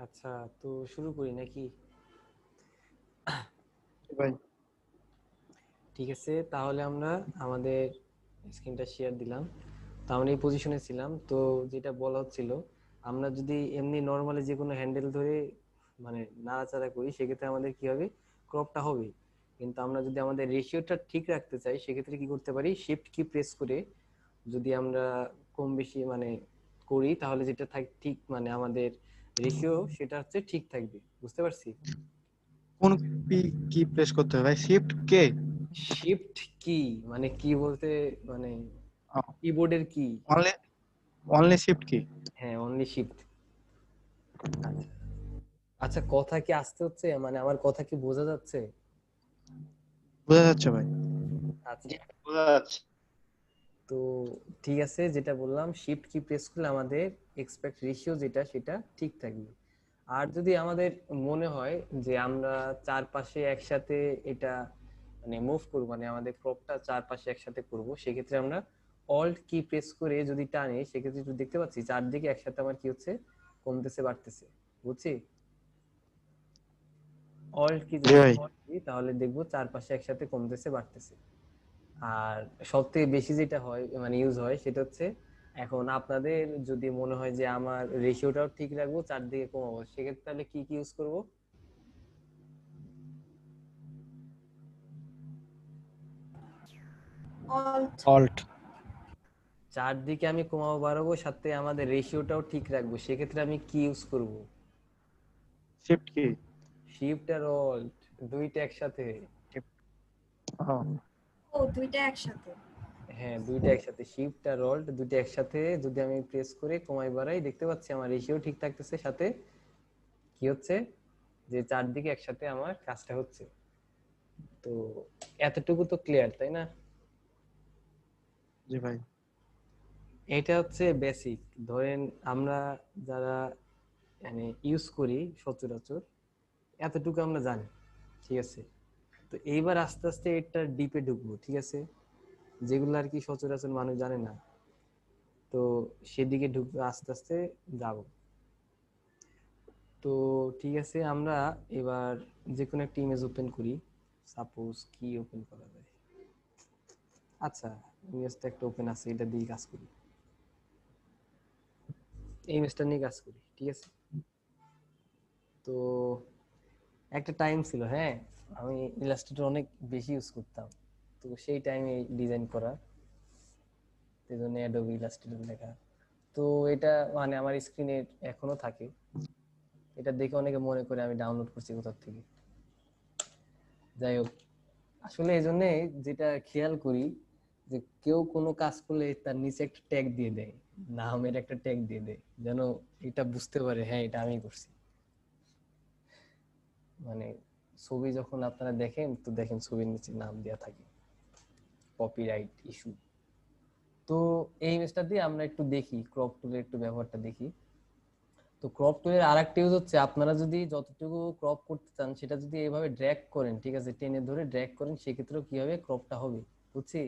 আচ্ছা, তো শুরু করি নাকি? ভাই ঠিক আছে, তাহলে আমরা আমাদের স্ক্রিনটা শেয়ার দিলাম। তো আমরা এই পজিশনে ছিলাম, তো যেটা বলা হচ্ছিল, আমরা যদি এমনি নর্মালি যে কোনো হ্যান্ডেল ধরে মানে নাড়াচাড়া করি, সেক্ষেত্রে আমাদের কি হবে? ক্রপটা হবে। কিন্তু আমরা যদি আমাদের রেশিওটা ঠিক রাখতে চাই, সেক্ষেত্রে কি করতে পারি? শিফট কি প্রেস করে যদি আমরা কম বেশি মানে করি, তাহলে যেটা ঠিক মানে আমাদের রেশিও সেটা হচ্ছে ঠিক থাকবে। বুঝতে পারছি? কোন কি প্রেস করতে হবে ভাই? শিফট কে? শিফট কি মানে কি বলতে মানে কিবোর্ডের কি? অনলি অনলি শিফট কি? হ্যাঁ, অনলি শিফট। আচ্ছা আচ্ছা, কথা কি আসতে হচ্ছে? মানে আমার কথা কি বোঝা যাচ্ছে? বোঝা যাচ্ছে ভাই। আচ্ছা, বোঝা যাচ্ছে। তো ঠিক আছে, যেটা বললাম শিফট কি প্রেস করলে আমাদের এক্সপেক্ট রেশিও যেটা সেটা ঠিক থাকবে। আর যদি আমাদের মনে হয় যে আমরা চারপাশে একসাথে এটা মানে মুভ করব, মানে আমাদের ক্রপটা চারপাশে একসাথে করব, সেক্ষেত্রে আমরা অল্ট কি প্রেস করে যদি টানি, সেক্ষেত্রে একটু দেখতে পাচ্ছি চারদিকে একসাথে আমার কি হচ্ছে? কমতেছে, বাড়তেছে। বুঝছি? অল্ট কি জি যদি ভাই। দিই, তাহলে দেখবো চারপাশে একসাথে কমতেছে, বাড়তেছে। আর সব থেকে বেশি যেটা হয় মানে ইউজ হয় সেটা হচ্ছে, এখন আপনাদের যদি মনে হয় যে আমার রেশিওটাও ঠিক রাখবো, চারদিকে কমাবো, সেক্ষেত্রে তাহলে কি কি ইউজ করব? অল্ট। অল্ট। চারদিকে আমি কমাবো বাড়াবো, সাথে আমাদের রেশিওটাও ঠিক রাখবো, সেক্ষেত্রে আমি কি ইউজ করব? শিফট কি? শিফট আর অল্ট, দুইটা একসাথে। ও, দুইটা একসাথে। হ্যাঁ, দুইটা একসাথে, শিফট আর অল্ট দুইটা একসাথে যদি আমি প্রেস করে কমাই বাড়াই, দেখতে পাচ্ছি আমার রেশিও ঠিক থাকতেছে, সাথে কি হচ্ছে? যে চারদিকে একসাথে আমার কাজটা হচ্ছে। তো এতটুকু তো ক্লিয়ার, তাই না? জি ভাই। এটা হচ্ছে বেসিক। ধরেন আমরা যারা মানে ইউজ করি সচরাচর, এতটুকু আমরা জানি। ঠিক আছে, তো এইবার আস্তে আস্তে এটা ডিপে ঢুকবো। ঠিক আছে, যেগুলো আর কি সচরাচর মানুষ জানে না, তো সেদিকে ঢুকবো, আস্তে আস্তে যাব। তো ঠিক আছে, আমরা এবার যে কোনো একটা ইমেজ ওপেন করি। সাপোজ কি ওপেন করা যায়? আচ্ছা, ইমেজটা একটা ওপেন আছে, এটা দিয়ে কাজ করি। এই ইমেজটা নিয়ে কাজ করি। ঠিক আছে, তো একটা টাইম ছিল, হ্যাঁ, আমি ইলাস্ট্রেটর অনেক বেশি ইউজ করতাম। তো সেই টাইমে ডিজাইন করা, এই জন্য অ্যাডোবি ইলাস্ট্রেটর লেখা। তো এটা মানে আমার স্ক্রিনে এখনো থাকে। এটা দেখে অনেকে মনে করে আমি ডাউনলোড করছি কোথাও থেকে। যাই হোক, আসলে এই জন্য যেটা খেয়াল করি, যে কেউ কোনো কাজ করলে তার নিচে একটা ট্যাগ দিয়ে দেয়, নামের একটা ট্যাগ দিয়ে দেয়, যেন এটা বুঝতে পারে হ্যাঁ এটা আমি করছি। মানে ছবি যখন আপনারা দেখেন, তো দেখেন ছবির নিচে নাম দেওয়া থাকে, কপিরাইট ইস্যু। তো এই ইমেজটা দিয়ে আমরা একটু দেখি, ক্রপ টুলের একটু ব্যবহারটা দেখি। তো ক্রপ টুলের আরেকটা ইউজ হচ্ছে, আপনারা যদি যতটুকু ক্রপ করতে চান সেটা যদি এইভাবে ড্র্যাগ করেন, ঠিক আছে, টেনে ধরে ড্র্যাগ করেন, সেক্ষেত্রেও কি হবে? ক্রপটা হবে। বুঝছি?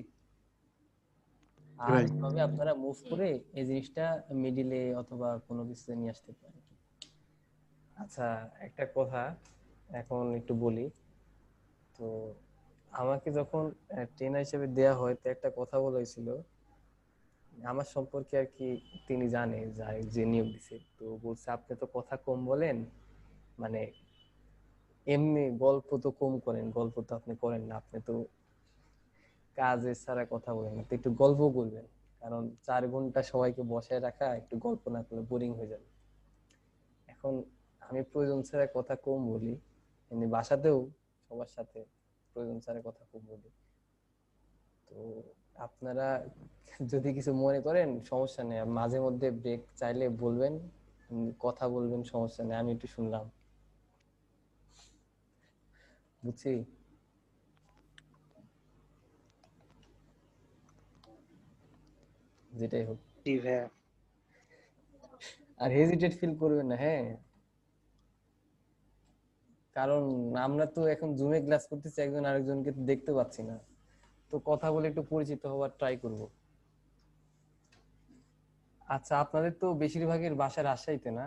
জি আর ভাই। এভাবে আপনারা মুভ করে এই জিনিসটা মিডিলে অথবা কোনো কিছুতে নিয়ে আসতে পারেন। আচ্ছা, একটা কথা এখন একটু বলি। তো আমাকে যখন ট্রেনার হিসেবে দেয়া হয়, তো একটা কথা বলা হয়েছিল আমার সম্পর্কে আর কি। তিনি জানে যে নিয়োগ দিছে, তো বলছে আপনি তো কথা কম বলেন, মানে এমনি গল্প তো কম করেন, গল্প তো আপনি করেন না, আপনি তো কাজে ছাড়া কথা বলেন না, তো একটু গল্প করবেন। কারণ 4 ঘন্টা সবাইকে বসায় রাখা, একটু গল্প না করলে বোরিং হয়ে যাবে। এখন আমি প্রয়োজন ছাড়া কথা কম বলি, এমনি বাসাতেও সবার সাথে প্রয়োজন ছাড়া কথা কম বলি। তো আপনারা যদি কিছু মনে করেন সমস্যা নেই, মাঝে মধ্যে ব্রেক চাইলে বলবেন, কথা বলবেন, সমস্যা নেই, আমি একটু শুনলাম। বুঝছি? যেটাই হোক, জি ভাই। আর হেজিটেট ফিল করবেন না, হ্যাঁ। কারণ আমরা তো এখন জুমে ক্লাস করতেছি, একজন আরেকজনকে তো দেখতে পাচ্ছি না। তো কথা বলে একটু পরিচিত হওয়ার ট্রাই করব। আচ্ছা, আপনাদের তো বেশিরভাগের বাসা রাজশাহীতে না?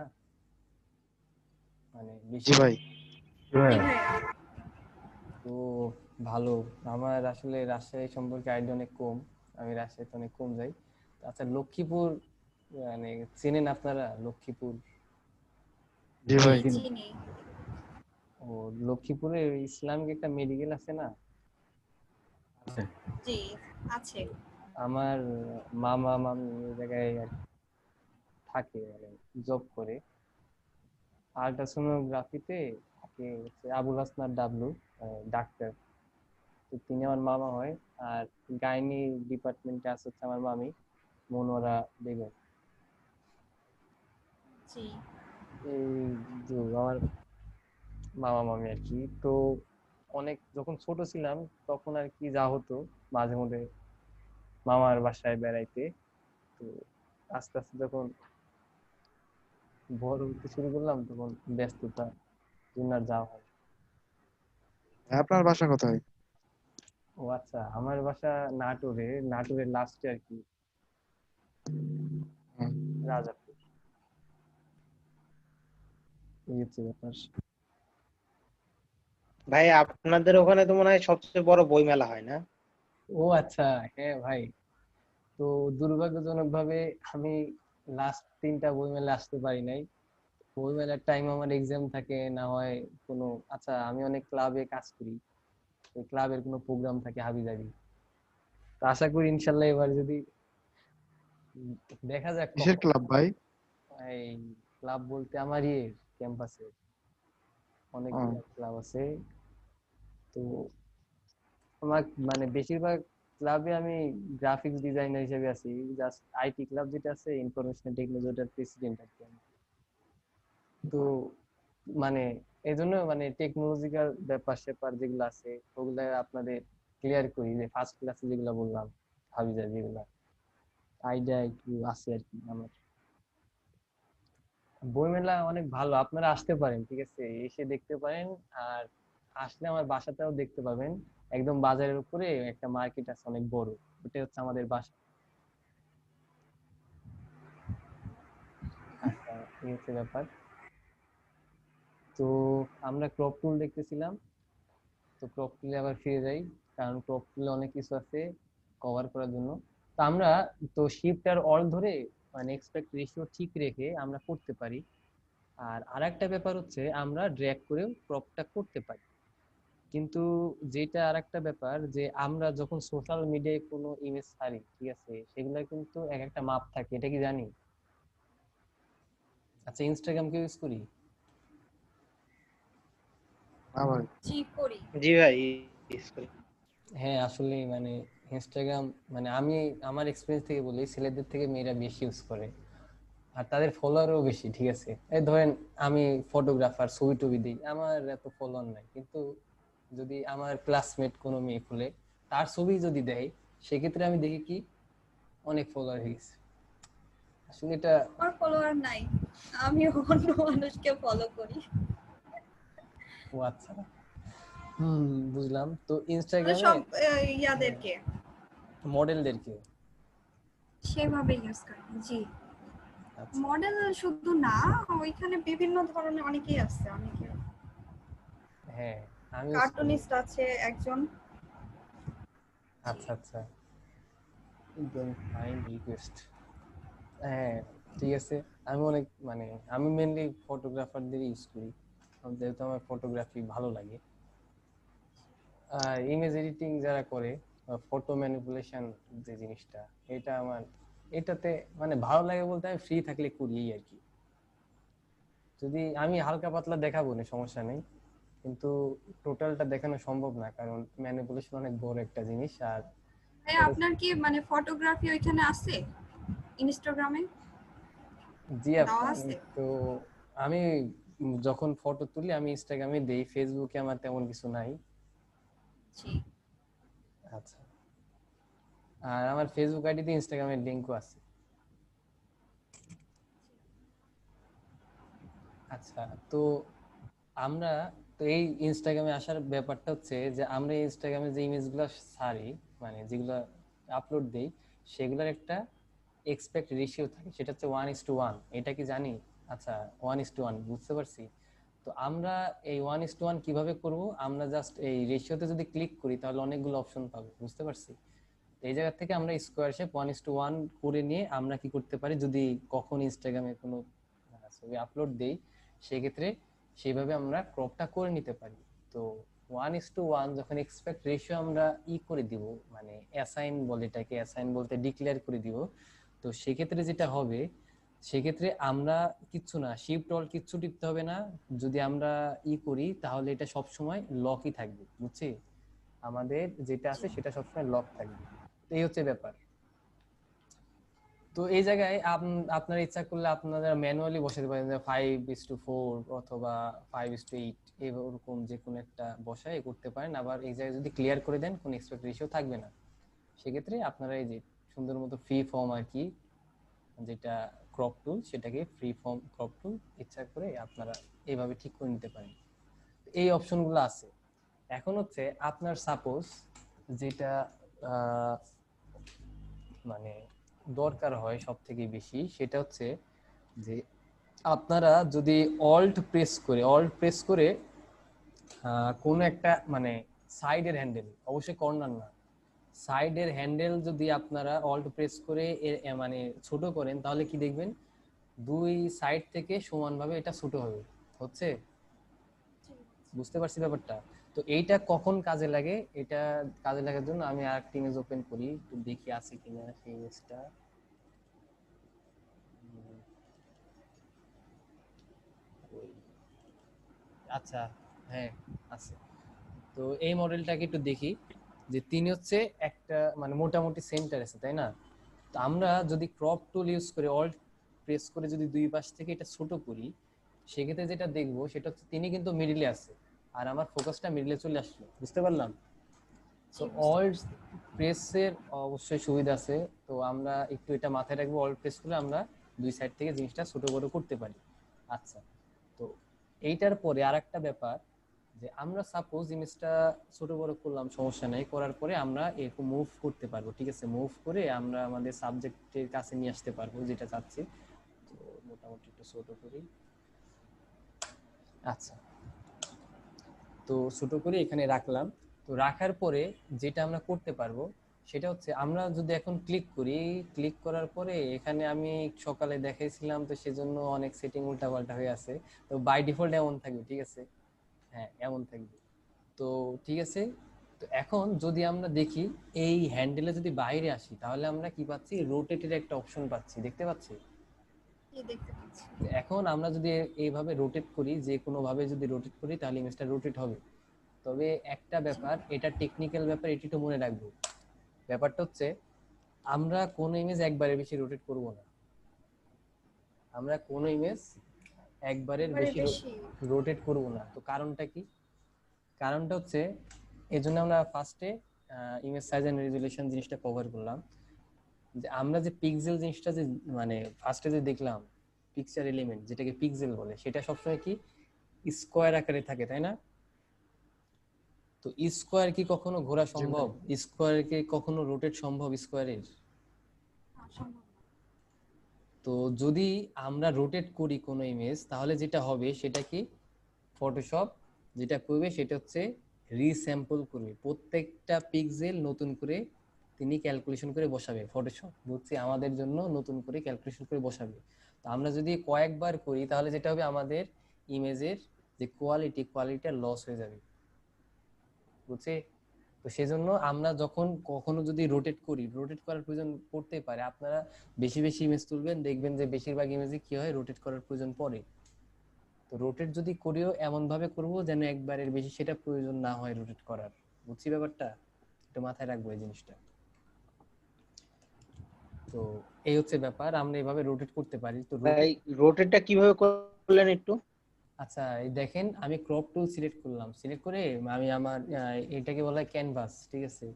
মানে জি বেশি ভাই। জি ভাইয়া। তো ভালো। আমার আসলে রাজশাহী সম্পর্কে আইডিয়া অনেক কম, আমি রাজশাহীতে অনেক কম যাই। আচ্ছা, লক্ষ্মীপুর মানে চেনেন আপনারা লক্ষ্মীপুর? জি জি ভাই। চিনি। ও, লক্ষ্মীপুরে ইসলামিক একটা মেডিকেল আছে না? আছে। জি আছে। আমার মামা মামি ওই জায়গায় আর কি থাকে, মানে জব করে আল্ট্রাসোনোগ্রাফিতে থাকে হচ্ছে আবুল হাসনাত ডাবলু, ডাক্তার। তো তিনি আমার মামা হয়। আর গাইনি ডিপার্টমেন্টে আছে হচ্ছে আমার মামি মনোয়ারা বেগম। জি। এই যে আমার মামা মামি আর কি। তো অনেক যখন ছোট ছিলাম তখন আর কি যা হতো মাঝে মধ্যে মামার বাসায় বেড়াইতে। তো আস্তে আস্তে যখন বড় হতে শুরু করলাম তখন ব্যস্ততা জন্য আর যাওয়া হয় না। আপনার বাসা কোথায়? ও আচ্ছা, আমার বাসা নাটোরে, নাটোরের লাস্টে আর কি, হুম। রাজাপুর। এই হচ্ছে ব্যাপার। ভাই আপনাদের ওখানে তো মনে হয় সবচেয়ে বড় বই মেলা হয় না? ও আচ্ছা, হ্যাঁ ভাই। তো দুর্ভাগ্যজনক ভাবে আমি লাস্ট 3টা বইমেলা আসতে পারি নাই। বইমেলার টাইম আমার এক্সাম থাকে, না হয় কোনো, আচ্ছা আমি অনেক ক্লাবে কাজ করি, ওই ক্লাবের কোনো প্রোগ্রাম থাকে হাবিজাবি। তো আশা করি ইনশাল্লাহ এবার যদি উম, দেখা যাক কিসের কখন। ক্লাব ভাই? এই ক্লাব বলতে আমার ক্যাম্পাসে ও, অনেকগুলো ক্লাব আছে। তো আমার মানে বেশিরভাগ ক্লাবে আমি গ্রাফিক্স ডিজাইনার হিসেবে আছি। জাস্ট আইটি ক্লাব যেটা আছে, ইনফরমেশন টেকনোলজি, ওটার প্রেসিডেন্ট আর কি আমি। তো মানে এই জন্য মানে টেকনোলজিক্যাল ব্যাপার স্যাপার যেগুলো আছে ওগুলা আপনাদের ক্লিয়ার করি, যে ফার্স্ট ক্লাসে যেগুলো বললাম হাবিজা, যেগুলা আইডিয়া একটু আছে আর কি আমার। বইমেলা অনেক ভালো, আপনারা আসতে পারেন, ঠিক আছে, এসে দেখতে পারেন। আর আসলে আমার বাসাটাও দেখতে পাবেন। একদম বাজারের উপরে একটা মার্কেট আছে অনেক বড়, ওটা হচ্ছে আমাদের বাসা। আচ্ছা, এই হচ্ছে ব্যাপার। তো আমরা ক্রপ টুল দেখতেছিলাম, তো ক্রপ টুলে আবার ফিরে যাই, কারণ ক্রপ টুলে অনেক কিছু আছে কভার করার জন্য। তো আমরা তো শিফট আর অল ধরে মানে এক্সপেক্ট রেশিও ঠিক রেখে আমরা করতে পারি। আর আরেকটা ব্যাপার হচ্ছে আমরা ড্র্যাগ করেও ক্রপটা করতে পারি। কিন্তু যেটা আরেকটা ব্যাপার, যে আমরা যখন সোশ্যাল মিডিয়ায় কোনো ইমেজ ছাড়ি, ঠিক আছে, সেগুলো কিন্তু এক একটা মাপ থাকে, এটা কি জানি? আচ্ছা, ইনস্টাগ্রাম কে ইউজ করি। না ভাই। জি করি। জি ভাই, ইউজ করি। হ্যাঁ আসলে মানে ইনস্টাগ্রাম, মানে আমি আমার এক্সপিরিয়েন্স থেকে বলি, ছেলেদের থেকে মেয়েরা বেশি ইউজ করে। আর তাদের ফলোয়ারও বেশি, ঠিক আছে। এই ধরেন আমি ফটোগ্রাফার, ছবি টবি দিই, আমার এত ফলোয়ার নাই, কিন্তু যদি আমার ক্লাসমেট কোনো মেয়ে খুলে তার ছবি যদি দেয়, সেক্ষেত্রে আমি দেখি কি অনেক ফলোয়ার হয়ে গেছে। আসলে এটা, আমার ফলোয়ার নাই, আমি অন্য মানুষকে ফলো করি। ও আচ্ছা, বুঝলাম। তো মানে ইনস্টাগ্রামে সব ইয়াদেরকে মডেলদেরকে, সেভাবে ইউজ করি। জি। আচ্ছা, মডেল শুধু না, ওইখানে বিভিন্ন ধরনের অনেকেই আছে, অনেকে হ্যাঁ আমি ইউজ করি। কার্টুনিস্ট আছে একজন। জি। আচ্ছা আচ্ছা, ফাইন রিকোয়েস্ট। হ্যাঁ, ঠিক আছে। আমি অনেক মানে আমি মেনলি ফটোগ্রাফারদের ইউজ করি, কারণ যেহেতু আমার ফটোগ্রাফি ভালো লাগে। আর ইমেজ এডিটিং যারা করে, ফটো ম্যানিপুলেশন যে জিনিসটা, এটা আমার, এটাতে মানে ভালো লাগে বলতে আমি ফ্রি থাকলে করি এই আর কি। যদি আমি হালকা পাতলা দেখাবো না সমস্যা নেই, কিন্তু টোটালটা দেখানো সম্ভব না, কারণ ম্যানিপুলেশন অনেক বড় একটা জিনিস। আর ভাই এটা, আপনার কি মানে ফটোগ্রাফি ওইখানে আছে ইনস্টাগ্রামে জি দেওয়া আপু। আছে? তো আমি যখন ফটো তুলি আমি ইনস্টাগ্রামে দেই, ফেসবুকে আমার তেমন কিছু নাই। জি। আচ্ছা, আর আমার ফেসবুক আইডিতে ইনস্টাগ্রামের লিংকও আছে। আচ্ছা, তো আমরা, তো এই ইনস্টাগ্রামে আসার ব্যাপারটা হচ্ছে যে আমরা ইনস্টাগ্রামে যে ইমেজগুলো ছাড়ি, মানে যেগুলো আপলোড দেই, সেগুলোর একটা এক্সপেক্ট রেশিও থাকে, সেটা হচ্ছে 1:1। এটা কি জানি? আচ্ছা, 1:1 বুঝতে পারছি। তো আমরা এই 1:1 কিভাবে করব, আমরা জাস্ট এই রেশিওতে যদি ক্লিক করি তাহলে অনেকগুলো অপশন পাবো, বুঝতে পারছি? এই জায়গা থেকে আমরা স্কোয়ার শেপ 1:1 করে নিয়ে আমরা কি করতে পারি, যদি কখন ইনস্টাগ্রামে কোনো ছবি আপলোড দেই সেক্ষেত্রে সেইভাবে আমরা ক্রপটা করে নিতে পারি। তো 1:1 যখন এক্সপেক্ট রেশিও আমরা করে দিব, মানে অ্যাসাইন বলে, এটাকে অ্যাসাইন বলতে ডিক্লেয়ার করে দিব। তো সেক্ষেত্রে যেটা হবে, সেক্ষেত্রে আমরা কিচ্ছু না, শিফট অল কিচ্ছু টিপতে হবে না। যদি আমরা করি তাহলে এটা সব সময় লকই থাকবে, বুঝছি? আমাদের যেটা আছে সেটা সবসময় লক থাকবে। এই হচ্ছে ব্যাপার। তো এই জায়গায় আপনার ইচ্ছা করলে আপনারা ম্যানুয়ালি বসাতে পারেন, যে 5:4 অথবা 5:8 এরকম যে কোনো একটা বসায় করতে পারেন। আবার এই জায়গায় যদি ক্লিয়ার করে দেন কোনো এক্সপেক্ট রেশিও থাকবে না, সেক্ষেত্রে আপনারা এই যে সুন্দর মতো ফ্রি ফর্ম আর কি, যেটা ক্রপ টুল, সেটাকে ফ্রি ফর্ম ক্রপ টুল ইচ্ছা করে আপনারা এইভাবে ঠিক করে নিতে পারেন। এই অপশনগুলো আছে। এখন হচ্ছে আপনার সাপোজ যেটা মানে দরকার হয় সব থেকে বেশি, সেটা হচ্ছে যে আপনারা যদি অল্ট প্রেস করে কোনো একটা মানে সাইডের হ্যান্ডেল, অবশ্যই কর্নার না, সাইডের হ্যান্ডেল যদি আপনারা অল্ট প্রেস করে মানে ছোট করেন, তাহলে কি দেখবেন দুই সাইড থেকে সমানভাবে এটা ছোট হবে। হচ্ছে, বুঝতে পারছি ব্যাপারটা? তো এইটা কখন কাজে লাগে, এটা কাজে লাগার জন্য আমি আরেকটা ইমেজ ওপেন করি, একটু দেখি আছে কিনা সেই ইমেজটা। আচ্ছা, হ্যাঁ আছে। তো এই মডেলটাকে একটু দেখি, যে তিনি হচ্ছে একটা মানে মোটামুটি সেন্টার আছে, তাই না? তো আমরা যদি ক্রপ টুল ইউজ করে অল্ট প্রেস করে যদি দুই পাশ থেকে এটা ছোট করি, সেক্ষেত্রে যেটা দেখবো সেটা হচ্ছে তিনি কিন্তু মিডিলে আছে, আর আমার ফোকাসটা মিডিলে চলে আসলো, বুঝতে পারলাম? তো অল্ট প্রেসের অবশ্যই সুবিধা আছে, তো আমরা একটু এটা মাথায় রাখবো, অল্ট প্রেস করে আমরা দুই সাইড থেকে জিনিসটা ছোট বড় করতে পারি। আচ্ছা, তো এইটার পরে আরেকটা ব্যাপার, যে আমরা সাপোজ ইমেজটা ছোট বড় করলাম, সমস্যা নেই, করার পরে আমরা এরকম মুভ করতে পারবো, ঠিক আছে? মুভ করে আমরা আমাদের সাবজেক্টের কাছে নিয়ে আসতে পারবো যেটা চাচ্ছি। তো মোটামুটি একটু ছোট করি। আচ্ছা, তো ছোট করে এখানে রাখলাম। তো রাখার পরে যেটা আমরা করতে পারবো সেটা হচ্ছে, আমরা যদি এখন ক্লিক করি, ক্লিক করার পরে এখানে আমি সকালে দেখাইছিলাম, তো সেজন্য অনেক সেটিং উল্টাপাল্টা হয়ে আছে। তো বাই ডিফল্ট এমন থাকবে, ঠিক আছে? হ্যাঁ, এমন থাকবে। তো ঠিক আছে। তো এখন যদি আমরা দেখি এই হ্যান্ডেলে যদি বাইরে আসি, তাহলে আমরা কি পাচ্ছি, রোটেটের একটা অপশন পাচ্ছি, দেখতে পাচ্ছি? দেখতে পাচ্ছি। তো এখন আমরা যদি এইভাবে রোটেট করি, যে কোনো ভাবে যদি রোটেট করি, তাহলে ইমেজটা রোটেট হবে। তবে একটা ব্যাপার, এটা টেকনিক্যাল ব্যাপার, এটি একটু মনে রাখবো। ব্যাপারটা হচ্ছে, আমরা কোনো ইমেজ একবারে বেশি রোটেট করব না। আমরা কোনো ইমেজ একবারের বেশি রোটেট করব না। তো কারণটা কি? কারণটা হচ্ছে, এজন্য আমরা ফার্স্টে ইমেজ সাইজ এন্ড রেজোলিউশন জিনিসটা কভার করলাম, যে আমরা যে পিক্সেল জিনিসটা যে মানে ফার্স্টে যে দেখলাম, পিকচার এলিমেন্ট যেটাকে পিক্সেল বলে, সেটা সবসময় কি স্কোয়ার আকারে থাকে, তাই না? তো স্কোয়ার কি কখনো ঘোরা সম্ভব? স্কোয়ার কি কখনো রোটেট সম্ভব স্কোয়ারের? তো যদি আমরা রোটেট করি কোনো ইমেজ, তাহলে যেটা হবে সেটা কি, ফটোশপ যেটা করবে সেটা হচ্ছে রিস্যাম্পল করবে, প্রত্যেকটা পিক্সেল নতুন করে তিনি ক্যালকুলেশন করে বসাবে। ফটোশপ বুঝছি, আমাদের জন্য নতুন করে ক্যালকুলেশন করে বসাবে। তো আমরা যদি কয়েকবার করি, তাহলে যেটা হবে, আমাদের ইমেজের যে কোয়ালিটিটা লস হয়ে যাবে, বুঝছি? তো সেজন্য আমরা যখন কখনো যদি রোটেট করি, রোটেট করার প্রয়োজন পড়তে পারে, আপনারা বেশি বেশি ইমেজ তুলবেন, দেখবেন যে বেশিরভাগ ইমেজে কি হয়, রোটেট করার প্রয়োজন পড়ে। তো রোটেট যদি করিও, এমন ভাবে করব যেন একবারের বেশি সেটা প্রয়োজন না হয় রোটেট করার, বুঝছি ব্যাপারটা? একটু মাথায় রাখবো এই জিনিসটা। তো এই হচ্ছে ব্যাপার, আমরা এইভাবে রোটেট করতে পারি। তো রোটেটটা কিভাবে করলেন একটু? আচ্ছা, এই দেখেন, আমি ক্রপ টুল সিলেক্ট করলাম, সিলেক্ট করে আমি আমার এটাকে বলা হয় ক্যানভাস, ঠিক আছে?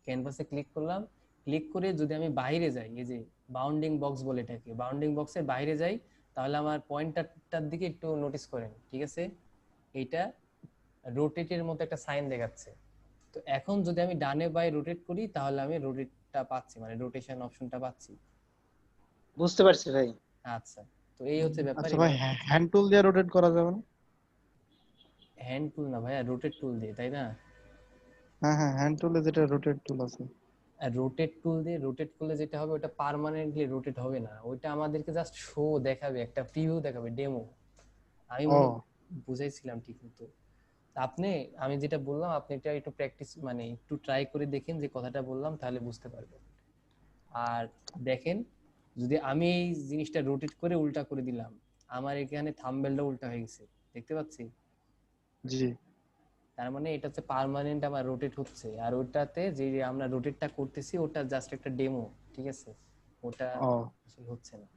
ক্যানভাসে ক্লিক করলাম, ক্লিক করে যদি আমি বাইরে যাই, এই যে বাউন্ডিং বক্স বলে এটাকে, বাউন্ডিং বক্সের বাইরে যাই, তাহলে আমার পয়েন্টারটার দিকে একটু নোটিস করেন, ঠিক আছে? এইটা রোটেটের মতো একটা সাইন দেখাচ্ছে। তো এখন যদি আমি ডানে বাই রোটেট করি, তাহলে আমি রোটেটটা পাচ্ছি, মানে রোটেশন অপশনটা পাচ্ছি। বুঝতে পারছি ভাই। আচ্ছা, তো এই হচ্ছে ব্যাপার। আচ্ছা ভাই, হ্যান্ড টুল দিয়ে রোটেট করা যাবে না? হ্যান্ড টুল না ভাইয়া, রোটেট টুল দিয়ে, তাই না? হ্যাঁ হ্যাঁ, হ্যান্ড টুলে যেটা রোটেট টুল আছে। আর রোটেট টুল দিয়ে রোটেট করলে যেটা হবে, ওটা পার্মানেন্টলি রোটেট হবে না, ওইটা আমাদেরকে জাস্ট শো দেখাবে, একটা প্রিভিউ দেখাবে, ডেমো। আমি ও মনে হয় বুঝাইছিলাম ঠিক মতো। তা আপনি, আমি যেটা বললাম আপনি এটা একটু প্র্যাকটিস মানে একটু ট্রাই করে দেখেন, যে কথাটা বললাম তাহলে বুঝতে পারবেন। আর দেখেন, যদি আমি এই জিনিসটা রোটেট করে উল্টা করে দিলাম, আমার এখানে থাম্বনেলটা উল্টা হয়ে গেছে, দেখতে পাচ্ছি? জি। তার মানে এটা হচ্ছে পার্মানেন্ট আমার রোটেট হচ্ছে, আর ওটাতে যে আমরা রোটেটটা করতেছি ওটা জাস্ট একটা ডেমো, ঠিক আছে? ওটা ও আসলে হচ্ছে না।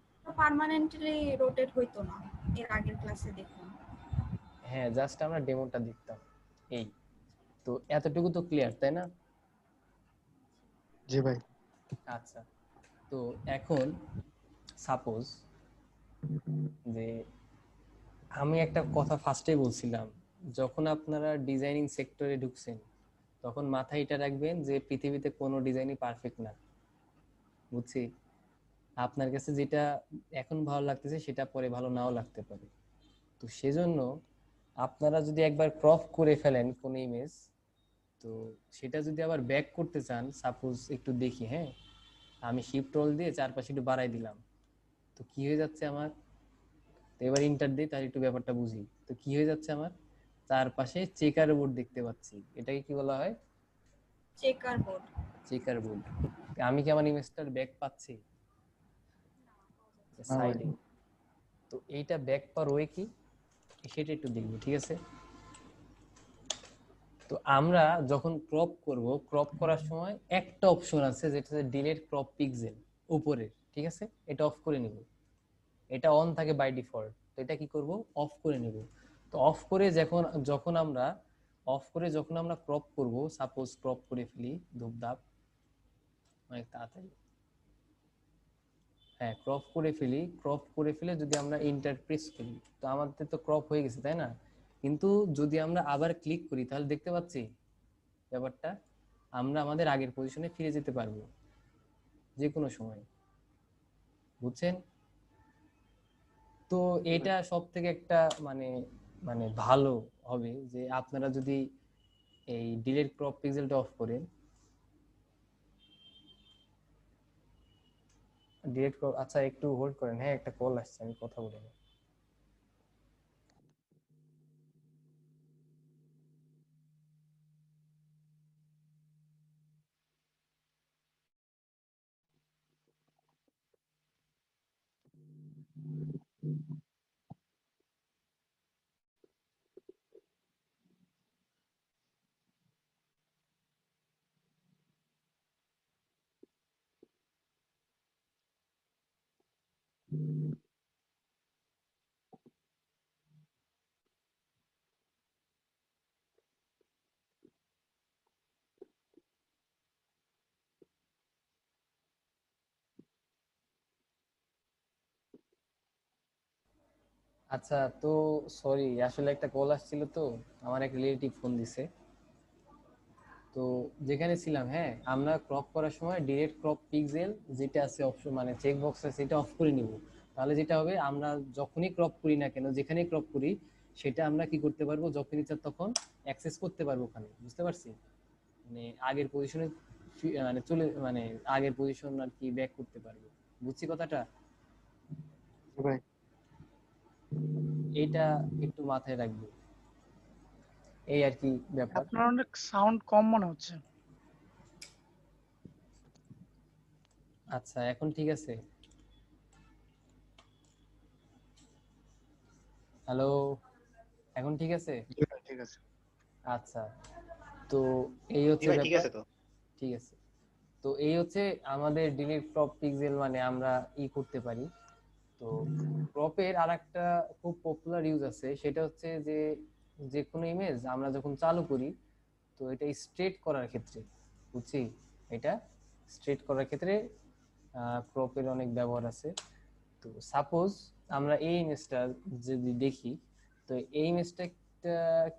পার্মানেন্টলি রোটেট হইতো না এর আগের ক্লাসে দেখলাম। হ্যাঁ, জাস্ট আমরা ডেমোটা দেখতাম। এই তো এতটুকু তো ক্লিয়ার, তাই না? জি ভাই। আচ্ছা, তো এখন সাপোজ যে আমি একটা কথা ফার্স্টে বলছিলাম, যখন আপনারা ডিজাইনিং সেক্টরে ঢুকছেন তখন মাথায় এটা রাখবেন যে পৃথিবীতে কোনো ডিজাইনই পারফেক্ট না, বুঝছি? আপনার কাছে যেটা এখন ভালো লাগতেছে সেটা পরে ভালো নাও লাগতে পারে। তো সেজন্য আপনারা যদি একবার ক্রপ করে ফেলেন কোন ইমেজ, তো সেটা যদি আবার ব্যাক করতে চান, সাপোজ একটু দেখি, হ্যাঁ, আমি শিফট রোল দিয়ে চারপাশে একটু বাড়াই দিলাম, তো কি হয়ে যাচ্ছে আমার? তো এবার ইন্টার দিই, তাহলে একটু ব্যাপারটা বুঝি। তো কি হয়ে যাচ্ছে আমার? চারপাশে চেকার বোর্ড দেখতে পাচ্ছি, এটাকে কি বলা হয়? Checker board. Checker board. আমি কি আমার ইমেজটার ব্যাক পাচ্ছি না ভাই। সাইডে? তো এইটা ব্যাক পাওয়ার ওয়ে কি, সেটা একটু দেখবো, ঠিক আছে? তো আমরা যখন ক্রপ করব, ক্রপ করার সময় একটা অপশন আছে যেটা হচ্ছে ডিলিট ক্রপ পিক্সেল, উপরের, ঠিক আছে? এটা অফ করে নিব। এটা অন থাকে বাই ডিফল্ট, তো এটা কি করব, অফ করে নিব। তো অফ করে যখন যখন আমরা ক্রপ করব, সাপোজ ক্রপ করে ফেলি ধূপধাপ অনেক তাড়াতাড়ি, হ্যাঁ ক্রপ করে ফেলি, ক্রপ করে ফেলে যদি আমরা এন্টার প্রেস করি, তো আমাদের তো ক্রপ হয়ে গেছে, তাই না? কিন্তু যদি আমরা আবার ক্লিক করি তাহলে দেখতে পাচ্ছি ব্যাপারটা, আমরা আমাদের আগের পজিশনে ফিরে যেতে পারবো যে কোনো সময়, বুঝছেন? তো এটা সব থেকে একটা মানে মানে ভালো হবে যে আপনারা যদি এই ডিলেট ক্রপ পিক্সেলটা অফ করেন। আচ্ছা একটু হোল্ড করেন, হ্যাঁ একটা কল আসছে, আমি কথা বলে নিই। আচ্ছা, তো সরি, আসলে একটা কল আসছিল, তো আমার এক রিলেটিভ ফোন দিছে। তো যেখানে ছিলাম, হ্যাঁ, আমরা ক্রপ করার সময় ডিরেক্ট ক্রপ পিক্সেল যেটা আছে অপশন মানে চেক বক্স আছে, সেটা অফ করে নিব। তাহলে যেটা হবে, আমরা যখনই ক্রপ করি না কেন, যেখানেই ক্রপ করি, সেটা আমরা কি করতে পারবো, যখন ইচ্ছা তখন অ্যাক্সেস করতে পারবো ওখানে, বুঝতে পারছি? মানে আগের পজিশনে মানে চলে মানে আগের পজিশন আর কি ব্যাক করতে পারবো, বুঝছি কথাটা? জি ভাই। এইটা একটু মাথায় রাখবো, এই আর কি ব্যাপার। আপনার অনেক সাউন্ড কম মনে হচ্ছে। আচ্ছা, এখন ঠিক আছে? হ্যালো, এখন ঠিক আছে? জি ভাই, ঠিক আছে। আচ্ছা, তো এই জি হচ্ছে ভাই ঠিক ব্যাপার। আছে তো। ঠিক আছে, তো এই হচ্ছে আমাদের ডিলিট ক্রপ পিক্সেল, মানে আমরা করতে পারি। তো ক্রপের আরেকটা খুব পপুলার ইউজ আছে, সেটা হচ্ছে যে যে কোনো ইমেজ আমরা যখন চালু করি, তো এটা স্ট্রেট করার ক্ষেত্রে, বুঝছি, এটা স্ট্রেট করার ক্ষেত্রে ক্রপের অনেক ব্যবহার আছে। তো সাপোজ আমরা এই ইমেজটা যদি দেখি, তো এই ইমেজটা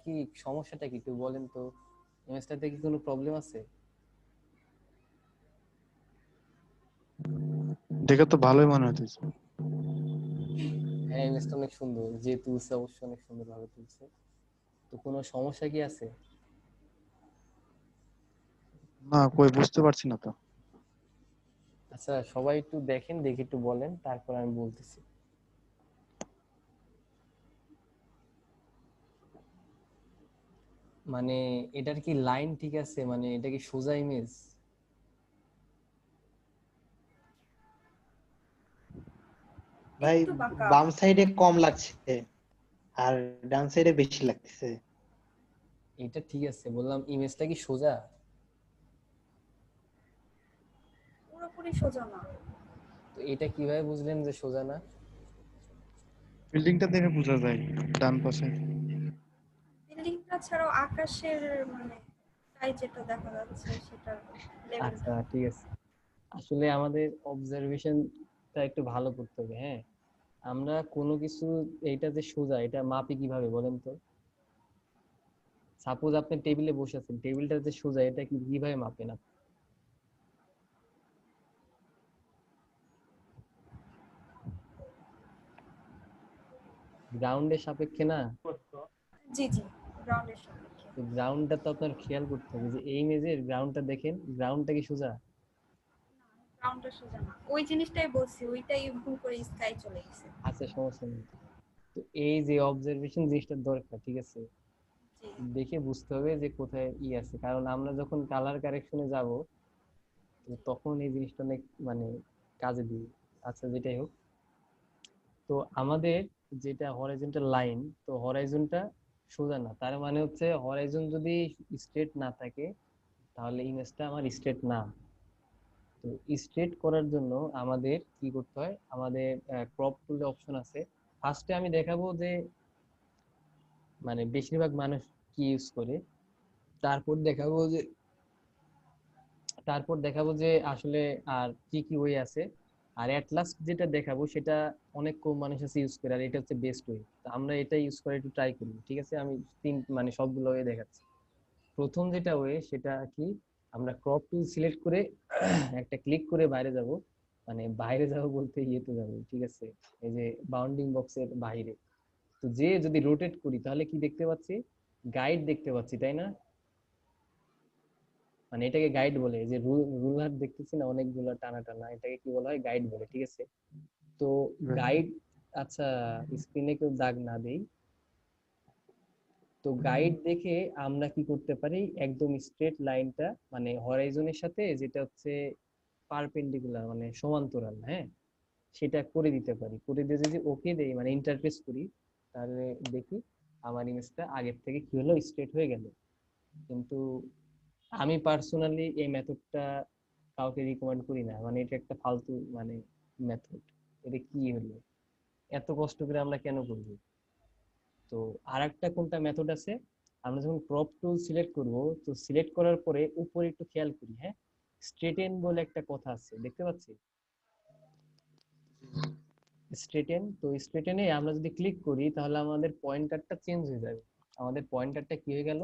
কি সমস্যাটা কি একটু বলেন তো, ইমেজটাতে কি কোনো প্রবলেম আছে? দেখে তো ভালোই মনে হচ্ছে। হ্যাঁ, ইমেজটা অনেক সুন্দর, যে তুলছে অবশ্যই অনেক সুন্দর ভাবে তুলছে। তো কোনো সমস্যা কি আছে? না, কই বুঝতে পারছি না তো। আচ্ছা সবাই একটু দেখেন, দেখে একটু বলেন, তারপর আমি বলতেছি। মানে এটার কি লাইন ঠিক আছে, মানে এটা কি সোজা ইমেজ? ভাই একটু বাঁকা। বাম সাইডে কম লাগছে আর ডান সাইডে বেশি লাগতেছে। এটা ঠিক আছে, বললাম ইমেজটা কি সোজা? পুরোপুরি সোজা না। তো এটা কিভাবে বুঝলেন যে সোজা না? বিল্ডিংটা দেখে বোঝা যায় ডান পাশে। বিল্ডিংটা ছাড়াও আকাশের মানে স্কাই যেটা দেখা যাচ্ছে সেটার আচ্ছা লেভেলটা। ঠিক আছে, আসলে আমাদের অবজারভেশনটা একটু ভালো করতে হবে। হ্যাঁ, আমরা কোনো কিছু, এইটা যে সোজা এটা মাপি কিভাবে বলেন তো? সাপোজ আপনি টেবিলে বসে আছেন, টেবিলটা যে সোজা এটা কি কিভাবে মাপেন আপনি? গ্রাউন্ডের সাপেক্ষে না? জি জি, গ্রাউন্ডের সাপেক্ষে। তো গ্রাউন্ডটা তো আপনার খেয়াল করতে হবে যে এই মেজের গ্রাউন্ডটা দেখেন, গ্রাউন্ডটা কি সোজা? গ্রাউন্ডটা সোজা না, ওই জিনিসটাই বলছি, ওইটাই ভুল করে স্কাই চলে গেছে। আচ্ছা সমস্যা নেই। তো এই যে অবজারভেশন জিনিসটা দরকার, ঠিক আছে? জি। দেখে বুঝতে হবে যে কোথায় আছে, কারণ আমরা যখন কালার কারেকশনে যাব তো তখন এই জিনিসটা অনেক মানে কাজে দিবে। আচ্ছা যেটাই হোক, তো আমাদের যেটা হরাইজন্টাল লাইন, তো হরাইজনটা সোজা না, তার মানে হচ্ছে হরাইজন যদি স্ট্রেট না থাকে তাহলে ইমেজটা আমার স্ট্রেট না। তো স্ট্রেট করার জন্য আমাদের কি করতে হয়, আমাদের ক্রপ টুলে অপশন আছে। ফার্স্টে আমি দেখাবো যে মানে বেশিরভাগ মানুষ কি ইউজ করে, তারপর দেখাবো যে আসলে আর কি কি ওয়ে আছে, আর এট লাস্ট যেটা দেখাবো সেটা অনেক কম মানুষ আছে ইউজ করে, আর এটা হচ্ছে বেস্ট ওয়ে। তো আমরা এটা ইউজ করে একটু ট্রাই করি, ঠিক আছে? আমি মানে সবগুলো ওয়ে দেখাচ্ছি। প্রথম যেটা ওয়ে সেটা কি, আমরা ক্রপ টুল সিলেক্ট করে একটা ক্লিক করে বাইরে যাব, মানে বাইরে যাব বলতে ইয়েতে যাব, ঠিক আছে? এই যে বাউন্ডিং বক্সের বাইরে। তো যে যদি রোটেট করি তাহলে কি দেখতে পাচ্ছি, গাইড দেখতে পাচ্ছি, তাই না? মানে এটাকে গাইড বলে, যে রুলার দেখতেছি না অনেকগুলো টানা টানা, এটাকে কি বলা হয়, গাইড বলে, ঠিক আছে? তো গাইড, আচ্ছা স্ক্রিনে কেউ দাগ না দেই। তো গাইড দেখে আমরা কি করতে পারি, একদম স্ট্রেট লাইনটা মানে হরাইজনের সাথে যেটা হচ্ছে পারপেন্ডিকুলার মানে সমান্তরাল, হ্যাঁ, সেটা করে দিতে পারি। করে দিয়ে যদি ওকে দেই মানে ইন্টারফেস করি, তাহলে দেখি আমার ইমেজটা আগের থেকে কি হলো, স্ট্রেট হয়ে গেল। কিন্তু আমি পার্সোনালি এই মেথডটা কাউকে রিকমেন্ড করি না, মানে এটা একটা ফালতু মানে মেথড। এটা কি হলো, এত কষ্ট করে আমরা কেন করব? তো আরেকটা কোনটা মেথড আছে, আমরা যখন ক্রপ টুল সিলেক্ট করব, তো সিলেক্ট করার পরে উপরে একটু খেয়াল করি, হ্যাঁ, স্ট্রেটেন বলে একটা কথা আছে, দেখতে পাচ্ছি স্ট্রেটেন। তো স্ট্রেটেনে আমরা যদি ক্লিক করি তাহলে আমাদের পয়েন্টারটা চেঞ্জ হয়ে যাবে। আমাদের পয়েন্টারটা কি হয়ে গেল,